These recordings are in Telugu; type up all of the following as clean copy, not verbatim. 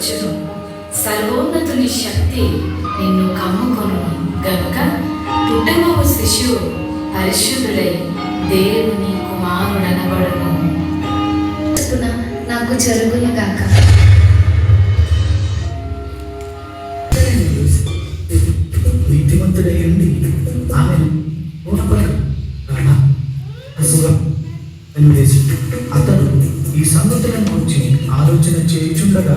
వచ్చును. సర్వోన్నతుని శక్తి నిన్ను కమ్ముకొను గనుక పుట్టబోవు శిశువు పరిశుద్ధుడై దేవుని కుమారుడనబడును. నాకు జరుగును గాక. నీతిమంతుడై ఉండి ఆమెను అతడు ఈ సంగతులను గురించి ఆలోచన చేయుచుండగా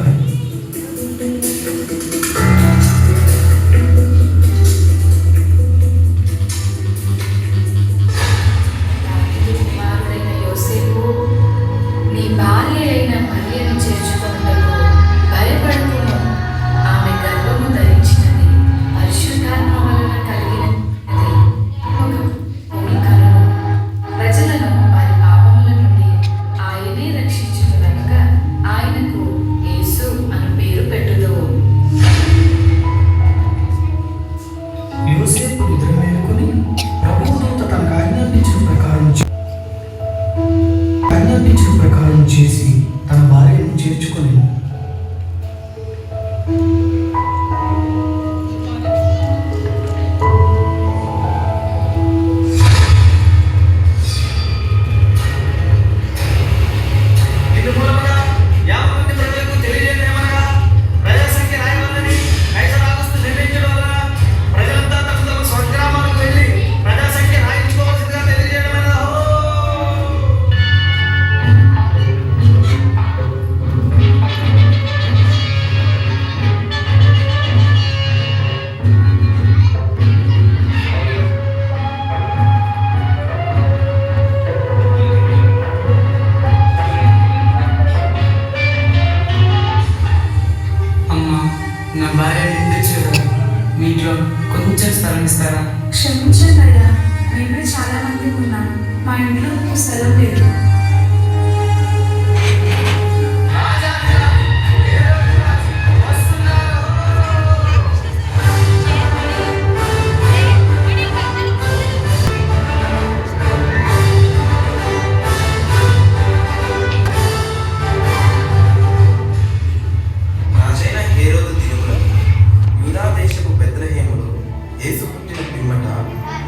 ప్రకారం చేసి తన భార్యను చేర్చుకొని నా భార్య నిందించారు. మీ ఇంట్లో కొంచెం స్థలం ఇస్తారా? క్షమించండి అయ్యా, మేము చాలా మంది ఉన్నాం, మా ఇంట్లో స్థలం లేదు.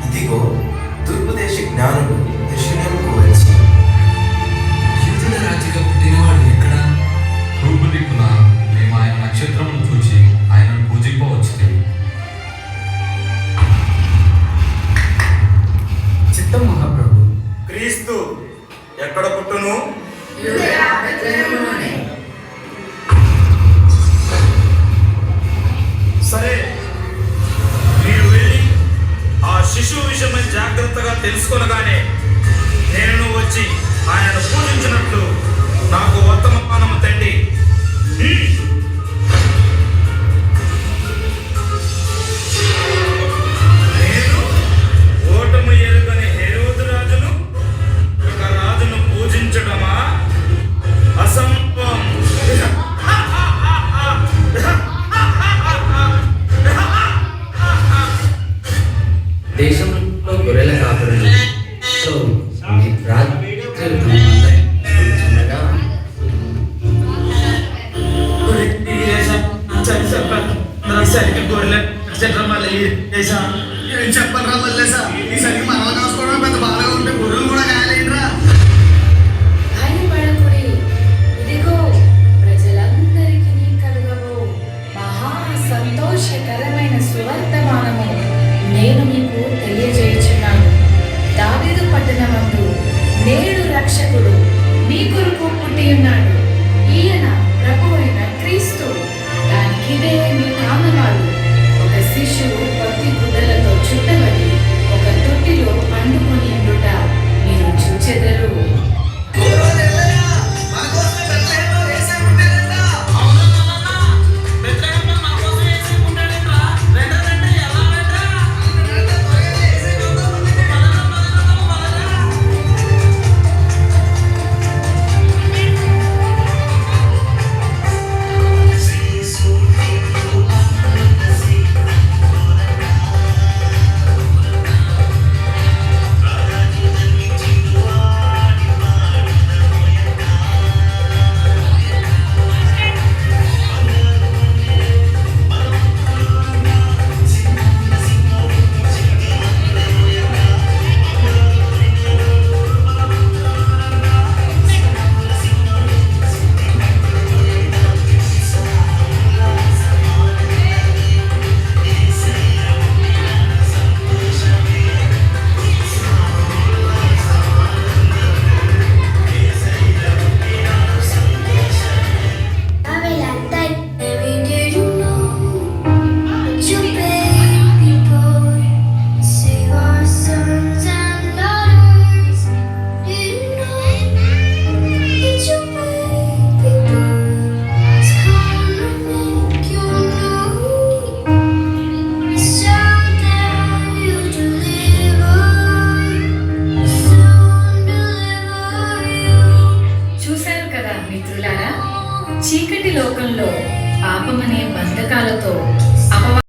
ఇదిగో తూర్పు దేశ జ్ఞానులు యెరూషలేముకు వచ్చి, యూదుల రాజుగా పుట్టినవాడు ఎక్కడ? తూర్పు దిక్కున మేము ఆయన నక్షత్రమును చూచి ఆయనను పూజింపవచ్చు. చిత్తం మహాప్రభు. క్రీస్తు ఎక్కడ పుట్టును? సరే, మీరు వెళ్ళి ఆ శిశువు విషయమై జాగ్రత్తగా తెలుసుకొనగానే నేను వచ్చి ఆయనను పూజించినట్లు